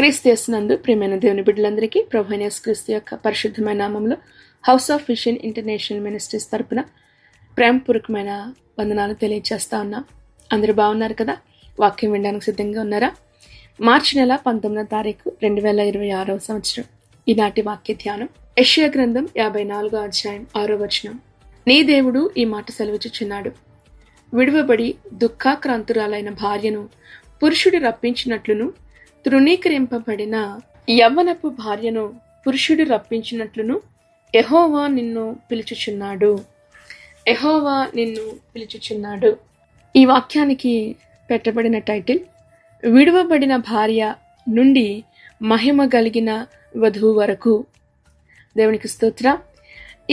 క్రీస్తు యేసునందు ప్రియమైన దేవుని బిడ్డలందరికీ ప్రభువైన యేసుక్రీస్తు యొక్క పరిశుద్ధమైన నామంలో house of vision international ministries తరపున ప్రేమపూర్వకమైన వందనాలు తెలియజేస్తా ఉన్నా. అందరూ బాగున్నారు కదా? వాక్యం వినడానికి సిద్ధంగా ఉన్నారా? మార్చి నెల 19వ తారీఖు 2026వ సంవత్సరం. ఈనాటి వాక్య ధ్యానం యెషయా గ్రంథం 54వ అధ్యాయం 6వ వచనం. నీ దేవుడు ఈ మాట సెలవిచ్చుచున్నాడు, విడువబడి దుఃఖాక్రాంతురాలైన భార్యను పురుషుడు రప్పించినట్లును, తృణీకరింపబడిన యవ్వనపు భార్యను పురుషుడు రప్పించినట్లును యెహోవా నిన్ను పిలుచుచున్నాడు. యెహోవా నిన్ను పిలుచుచున్నాడు. ఈ వాక్యానికి పెట్టబడిన టైటిల్, విడువబడిన భార్య నుండి మహిమ కలిగిన వధువు వరకు. దేవునికి స్తోత్రం.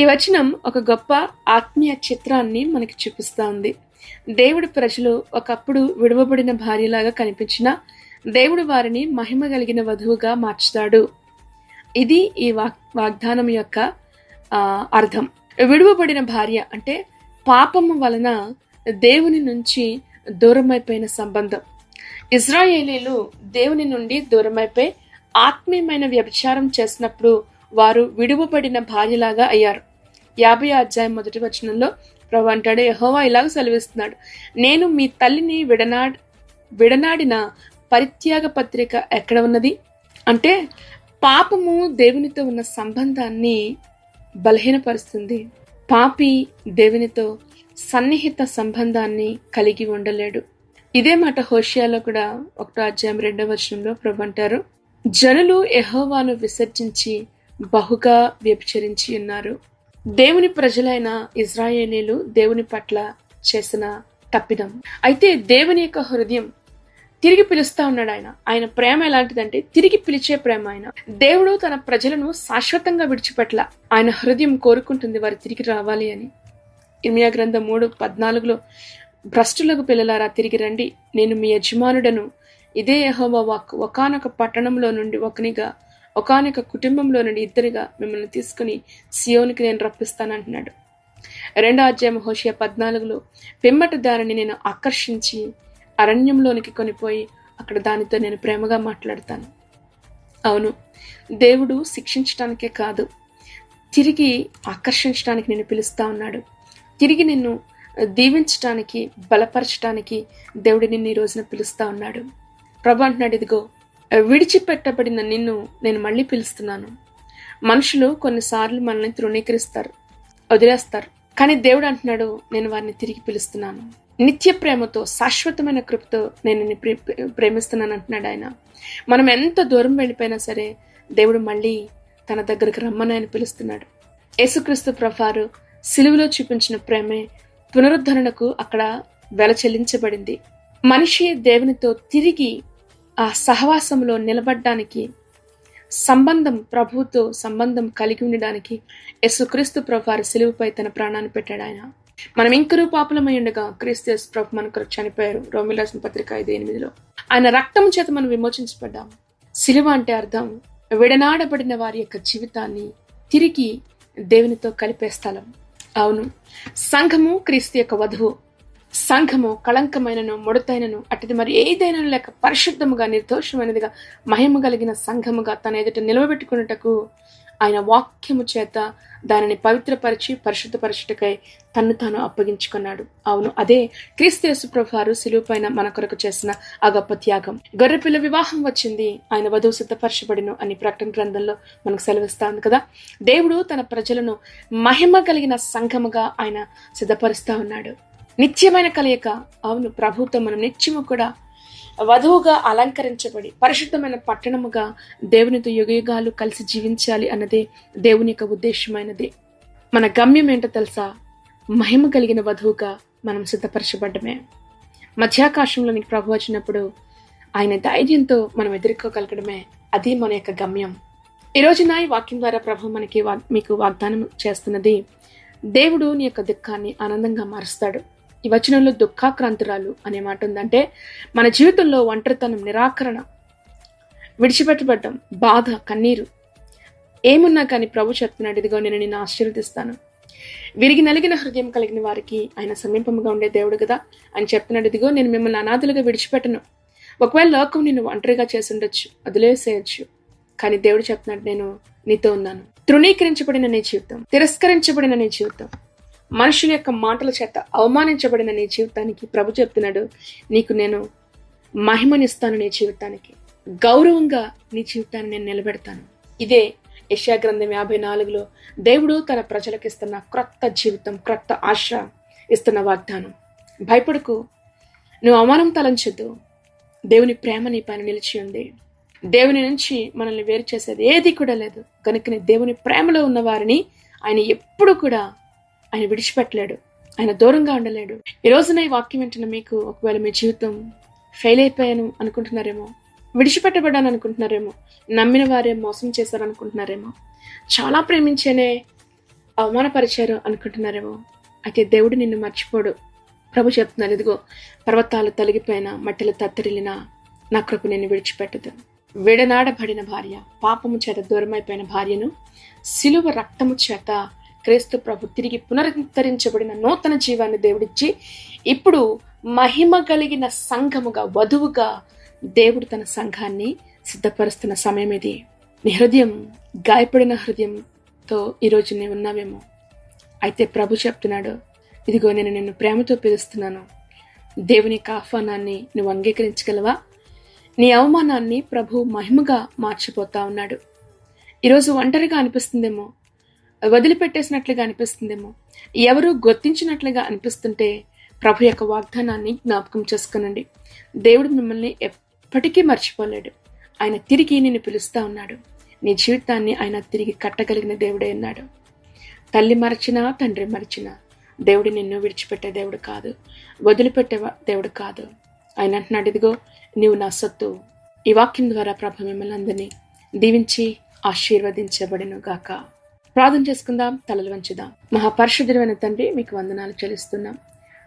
ఈ వచనం ఒక గొప్ప ఆత్మీయ చిత్రాన్ని మనకి చూపిస్తా ఉంది. దేవుడి ప్రజలు ఒకప్పుడు విడువబడిన భార్యలాగా కనిపించిన దేవుడు వారిని మహిమ కలిగిన వధువుగా మార్చుతాడు. ఇది ఈ వాగ్దానం యొక్క అర్థం. విడువబడిన భార్య అంటే పాపము వలన దేవుని నుంచి దూరమైపోయిన సంబంధం. ఇజ్రాయేలీలు దేవుని నుండి దూరమైపోయి ఆత్మీయమైన వ్యభిచారం చేసినప్పుడు వారు విడువబడిన భార్యలాగా అయ్యారు. 50వ అధ్యాయం 1వ వచనంలో ప్రభు అంటాడు, యెహోవా ఇలాగ సెలవిస్తున్నాడు, నేను మీ తల్లిని విడనాడిన పరిత్యాగ పత్రిక ఎక్కడ ఉన్నది అంటే, పాపము దేవునితో ఉన్న సంబంధాన్ని బలహీనపరుస్తుంది. పాపి దేవునితో సన్నిహిత సంబంధాన్ని కలిగి ఉండలేడు. ఇదే మాట హోషేయాలో కూడా 1వ అధ్యాయం 2వ వచనంలో ప్రభు అంటారు, జనులు యెహోవాను విసర్జించి బహుగా వ్యభిచరించి ఉన్నారు. దేవుని ప్రజలైన ఇజ్రాయేలీలు దేవుని పట్ల చేసిన తప్పిదం. అయితే దేవుని యొక్క హృదయం తిరిగి పిలుస్తా ఉన్నాడు. ఆయన ప్రేమ ఎలాంటిదంటే తిరిగి పిలిచే ప్రేమ. దేవుడు తన ప్రజలను శాశ్వతంగా విడిచిపెట్ల. ఆయన హృదయం కోరుకుంటుంది వారు తిరిగి రావాలి అని. ఇర్మియా గ్రంథం 3:14లో, భ్రష్టులకు పిల్లలారా తిరిగి రండి, నేను మీ యజమానుడను, ఇదే యెహోవా వాక్కు, ఒకానొక పట్టణంలో నుండి ఒకనిగా, ఒకానొక కుటుంబంలో నుండి ఇద్దరిగా మిమ్మల్ని తీసుకుని సియోనికి నేను రప్పిస్తానంటున్నాడు. 2వ అధ్యాయం హోషేయ 14లో, పిమ్మట దానిని నేను ఆకర్షించి అరణ్యంలోనికి కొనిపోయి అక్కడ దానితో నేను ప్రేమగా మాట్లాడతాను. అవును, దేవుడు శిక్షించడానికే కాదు, తిరిగి ఆకర్షించడానికి నేను పిలుస్తా ఉన్నాడు. తిరిగి నిన్ను దీవించడానికి, బలపరచడానికి దేవుడు నిన్ను ఈ రోజున పిలుస్తా ఉన్నాడు. ప్రభు అంటున్నాడు, ఇదిగో విడిచిపెట్టబడిన నిన్ను నేను మళ్ళీ పిలుస్తున్నాను. మనుషులు కొన్నిసార్లు మనల్ని తృణీకరిస్తారు, వదిలేస్తారు. కానీ దేవుడు అంటున్నాడు, నేను వారిని తిరిగి పిలుస్తున్నాను. నిత్య ప్రేమతో, శాశ్వతమైన కృపతో నేను ప్రేమిస్తున్నాను అంటున్నాడు ఆయన. మనం ఎంత దూరం వెళ్ళిపోయినా సరే దేవుడు మళ్ళీ తన దగ్గరకు రమ్మని ఆయన పిలుస్తున్నాడు. యేసుక్రీస్తు ప్రభువారు సిలువలో చూపించిన ప్రేమే పునరుద్ధరణకు అక్కడ వెల చెల్లించబడింది. మనిషి దేవునితో తిరిగి ఆ సహవాసంలో నిలబడ్డానికి, సంబంధం, ప్రభువుతో సంబంధం కలిగి ఉండడానికి యేసుక్రీస్తు ప్రభువారు సిలువపై తన ప్రాణాన్ని పెట్టాడు. ఆయన మనం ఇంకరూ పాపులమై ఉండగా క్రీస్తు యేసు ప్రభు మన కొరకు చనిపోయారు. రోమీయులకు రాసిన పత్రిక 5:8లో ఆయన రక్తం చేత మనం విమోచించబడ్డాం. సిలువ అంటే అర్థం విడనాడబడిన వారి యొక్క జీవితాన్ని తిరిగి దేవునితో కలిపే స్థలం. అవును, సంఘము క్రీస్తు యొక్క వధువు. సంఘము కళంకమైనను, ముడతైనను, అటుది మరి ఏదైనా లేక పరిశుద్ధముగా, నిర్దోషమైనదిగా, మహిమ కలిగిన సంఘముగా తన ఎదుట నిలవబెట్టుకున్నటకు ఆయన వాక్యము చేత దానిని పవిత్రపరిచి పరిశుద్ధపరచుటకై తన్ను తాను అప్పగించుకున్నాడు. అవును, అదే క్రీస్తు యేసు ప్రభువారు సిలువ పైన మన కొరకు చేసిన ఆ గొప్ప త్యాగం. గొర్రెపిల్ల వివాహం వచ్చింది, ఆయన వధువు సిద్ధపరచబడిను అని ప్రకటన గ్రంథంలో మనకు సెలవిస్తా ఉంది కదా. దేవుడు తన ప్రజలను మహిమ కలిగిన సంఘముగా ఆయన సిద్ధపరుస్తా ఉన్నాడు. నిత్యమైన కలయిక. అవును, ప్రభుతో మనం నిత్యము కూడా వధువుగా అలంకరించబడి పరిశుద్ధమైన పట్టణముగా దేవునితో యుగయుగాలు కలిసి జీవించాలి అన్నదే దేవుని యొక్క ఉద్దేశమైనది. మన గమ్యం ఏంటో తెలుసా? మహిమ కలిగిన వధువుగా మనం సిద్ధపరచబడ్డమే. మధ్యాకాశంలో నీకు ప్రభు వచ్చినప్పుడు ఆయన ధైర్యంతో మనం ఎదుర్కోగలగడమే, అది మన యొక్క గమ్యం. ఈ రోజున ఈ వాక్యం ద్వారా ప్రభు మీకు వాగ్దానం చేస్తున్నది, దేవుడు నీ యొక్క దుఃఖాన్ని ఆనందంగా మారుస్తాడు. ఈ వచనంలో దుఃఖాక్రాంతురాలు అనే మాట ఉందంటే మన జీవితంలో ఒంటరితనం, నిరాకరణ, విడిచిపెట్టబడ్డం, బాధ, కన్నీరు ఏమున్నా కానీ ప్రభు చెప్తున్నాడు, ఇదిగో నేను నిన్ను ఆశీర్వదిస్తాను. విరిగి నలిగిన హృదయం కలిగిన వారికి ఆయన సమీపముగా ఉండే దేవుడు కదా. ఆయన చెప్తున్నాడు, ఇదిగో నేను మిమ్మల్ని అనాథలుగా విడిచిపెట్టను, ఒకవేళ లోకం నిన్ను ఒంటరిగా చేసి ఉండొచ్చు, వదిలేసేయచ్చు. కానీ దేవుడు చెప్తున్నాడు, నేను నీతో ఉన్నాను. తృణీకరించబడిన నీ జీవితం, తిరస్కరించబడిన నీ జీవితం, మనుషుల యొక్క మాటల చేత అవమానించబడిన నీ జీవితానికి ప్రభు చెప్తున్నాడు, నీకు నేను మహిమనిస్తాను. నీ జీవితానికి గౌరవంగా నీ జీవితాన్ని నేను నిలబెడతాను. ఇదే యెషయా గ్రంథం 54లో దేవుడు తన ప్రజలకు ఇస్తున్న క్రొత్త జీవితం, క్రొత్త ఆశ ఇస్తున్న వాగ్దానం. భయపడకు, నువ్వు అవమానం తలంచొద్దు. దేవుని ప్రేమ నీ పైన నిలిచి ఉంది. దేవుని నుంచి మనల్ని వేరు చేసేది ఏది కూడా లేదు. కనుకనే దేవుని ప్రేమలో ఉన్న వారిని ఆయన ఎప్పుడు కూడా ఆయన విడిచిపెట్టలేడు, ఆయన దూరంగా ఉండలేడు. ఈ రోజున ఈ వాక్యం వింటున్న మీకు ఒకవేళ మీ జీవితం ఫెయిల్ అయిపోయాను అనుకుంటున్నారేమో, విడిచిపెట్టబడ్డాను అనుకుంటున్నారేమో, నమ్మిన వారే మోసం చేశారు అనుకుంటున్నారేమో, చాలా ప్రేమించేనే అవమానపరిచారు అనుకుంటున్నారేమో. అయితే దేవుడు నిన్ను మర్చిపోడు. ప్రభు చెప్తున్నారు, ఇదిగో పర్వతాలు తొలగిపోయిన, మట్టిలు తత్తరిల్లిన నా కృప నిన్ను విడిచిపెట్టదు. విడనాడబడిన భార్య, పాపము చేత దూరమైపోయిన భార్యను సిలువ రక్తము చేత క్రీస్తు ప్రభు తిరిగి పునరుద్ధరించబడిన నూతన జీవాన్ని దేవుడిచ్చి ఇప్పుడు మహిమ కలిగిన సంఘముగా, వధువుగా దేవుడు తన సంఘాన్ని సిద్ధపరుస్తున్న సమయం ఇది. నీ హృదయం గాయపడిన హృదయంతో ఈరోజు నీవు ఉన్నావేమో. అయితే ప్రభు చెప్తున్నాడు, ఇదిగో నేను నిన్ను ప్రేమతో పిలుస్తున్నాను. దేవుని ఆహ్వానాన్ని నువ్వు అంగీకరించగలవా? నీ అవమానాన్ని ప్రభు మహిమగా మార్చిపోతా ఉన్నాడు. ఈరోజు ఒంటరిగా అనిపిస్తుందేమో, వదిలిపెట్టేసినట్లుగా అనిపిస్తుందేమో, ఎవరు గుర్తించినట్లుగా అనిపిస్తుంటే ప్రభు యొక్క వాగ్దానాన్ని జ్ఞాపకం చేసుకునండి. దేవుడు మిమ్మల్ని ఎప్పటికీ మర్చిపోలేడు. ఆయన తిరిగి నిన్ను పిలుస్తా ఉన్నాడు. నీ జీవితాన్ని ఆయన తిరిగి కట్టగలిగిన దేవుడే ఉన్నాడు. తల్లి మరచినా, తండ్రి మరచినా దేవుడు నిన్ను విడిచిపెట్టే దేవుడు కాదు, వదిలిపెట్టే దేవుడు కాదు. ఆయన అంటున్నాడు, ఇదిగో నీవు నా సొత్తు. ఈ వాక్యం ద్వారా ప్రభు మిమ్మల్ని అందరినీ దీవించి ఆశీర్వదించబడిను గాక. ప్రార్థన చేసుకుందాం, తలలు వంచుదాం. మహాపరిశుద్ధుడైన తండ్రి, మీకు వందనాలు చెల్లిస్తున్నాం.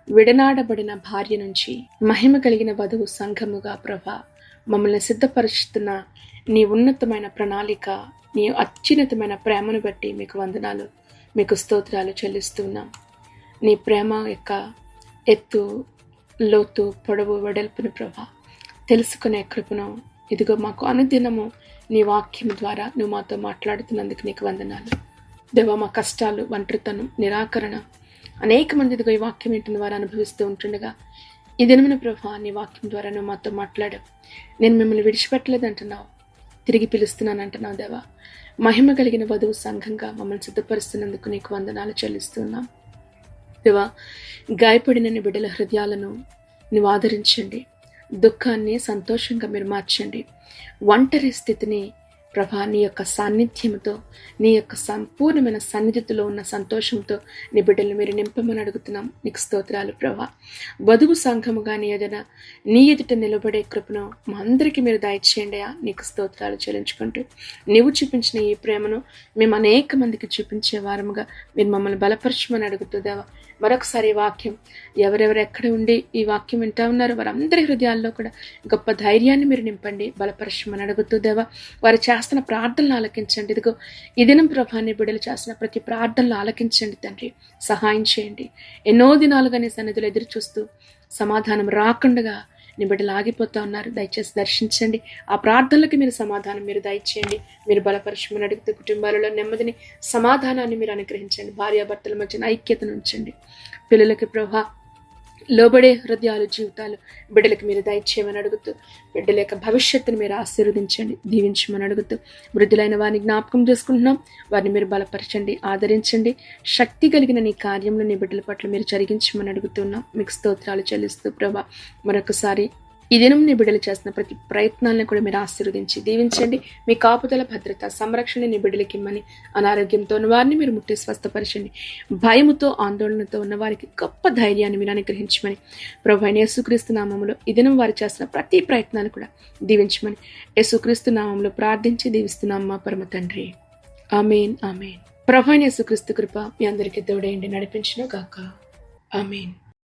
విడనాడబడిన భార్య నుంచి మహిమ కలిగిన వధువు సంఘముగా ప్రభా మమ్మల్ని సిద్ధపరుస్తున్న నీ ఉన్నతమైన ప్రణాళిక, నీ అత్యున్నతమైన ప్రేమను బట్టి మీకు వందనాలు, మీకు స్తోత్రాలు చెల్లిస్తున్నాం. నీ ప్రేమ యొక్క ఎత్తు, లోతు, పొడవు, వెడల్పును ప్రభా తెలుసుకునే కృపను ఇదిగో మాకు అనుదినము నీ వాక్యం ద్వారా నువ్వు మాతో మాట్లాడుతున్నందుకు నీకు వందనాలు. దేవా, మా కష్టాలు, ఒంటరితనం, నిరాకరణ అనేక మంది ఇదిగో ఈ వాక్యం వింటున్న వారు అనుభవిస్తూ ఉంటుండగా ఈ దినమున ప్రభా నీ వాక్యం ద్వారా నువ్వు మాతో మాట్లాడావు. నేను మిమ్మల్ని విడిచిపెట్టలేదు అంటున్నావు, తిరిగి పిలుస్తున్నాను అంటున్నావు. దేవా, మహిమ కలిగిన వధువు సంఘంగా మమ్మల్ని సిద్ధపరుస్తున్నందుకు నీకు వందనాలు చెల్లిస్తున్నాం. దేవా, గాయపడిన నీ బిడ్డల హృదయాలను నువ్వు ఆదరించండి. దుఃఖాన్ని సంతోషంగా మీరు మార్చండి. ఒంటరి స్థితిని ప్రభా నీ యొక్క సాన్నిధ్యంతో, నీ యొక్క సంపూర్ణమైన సన్నిధిలో ఉన్న సంతోషంతో నీ బిడ్డలు మీరు నింపమని అడుగుతున్నాం. నీకు స్తోత్రాలు ప్రభా. వధువు సంఘముగా నీ ఎదుట నిలబడే కృపను మా అందరికీ మీరు దయచేయండి. నీకు స్తోత్రాలు చెల్లించుకుంటూ నీవు చూపించిన ఈ ప్రేమను మేము అనేక మందికి చూపించే వారముగా మీరు మమ్మల్ని బలపరచమని అడుగుతుందేవా. మరొకసారి ఈ వాక్యం ఎవరెవరు ఎక్కడ ఉండి ఈ వాక్యం వింటా ఉన్నారో వారందరి హృదయాల్లో కూడా గొప్ప ధైర్యాన్ని మీరు నింపండి, బలపరచమని అడుగుతుందేవా. వారు చేస్తున్న ప్రార్థనలు ఆలకించండి. ఇదిగో ఈ దినం ప్రభాని బిడ్డలు చేస్తున్న ప్రతి ప్రార్థనలు ఆలకించండి తండ్రి, సహాయం చేయండి. ఎన్నో దినాలుగా నీ సన్నిధిలో ఎదురు చూస్తూ సమాధానం రాకుండా నీ బిడ్డలు ఆగిపోతా ఉన్నారు. దయచేసి దర్శించండి. ఆ ప్రార్థనలకు మీరు సమాధానం మీరు దయచేయండి. మీరు బలపరచమని అడుగుతూ కుటుంబాలలో నెమ్మదిని, సమాధానాన్ని మీరు అనుగ్రహించండి. భార్యాభర్తల మధ్యన ఐక్యతను ఉంచండి. పిల్లలకి ప్రభా లోబడే హృదయాలు, జీవితాలు బిడ్డలకు మీరు దయచేయమని అడుగుతూ బిడ్డల యొక్క భవిష్యత్తును మీరు ఆశీర్వదించండి, దీవించమని అడుగుతూ వృద్ధులైన వారిని జ్ఞాపకం చేసుకుంటున్నాం. వారిని మీరు బలపరచండి, ఆదరించండి. శక్తి కలిగిన నీ కార్యంలో నీ బిడ్డల పట్ల మీరు జరిగించమని అడుగుతున్నాం. మీకు స్తోత్రాలు చెల్లిస్తూ ప్రభా మరొకసారి ఈ దినం నీ బిడ్డలు చేస్తున్న ప్రతి ప్రయత్నాలను కూడా మీరు ఆశీర్వదించి దీవించండి. మీ కాపుదల, భద్రత, సంరక్షణ నీ బిడ్డలకి ఇమ్మని, అనారోగ్యంతో ఉన్న వారిని మీరు ముట్టి స్వస్థపరచండి. భయముతో, ఆందోళనతో ఉన్న వారికి గొప్ప ధైర్యాన్ని మీరు అనుగ్రహించమని ప్రభువైన యేసుక్రీస్తు నామములో ఈ దినం వారు చేస్తున్న ప్రతి ప్రయత్నాన్ని కూడా దీవించమని యేసుక్రీస్తు నామములో ప్రార్థించి దీవిస్తున్నాం మా పరమ తండ్రి. ఆమేన్, ఆమేన్. ప్రభువైన యేసుక్రీస్తు కృప మీ అందరికీ తోడైండి నడిపించును గాక. ఆమేన్.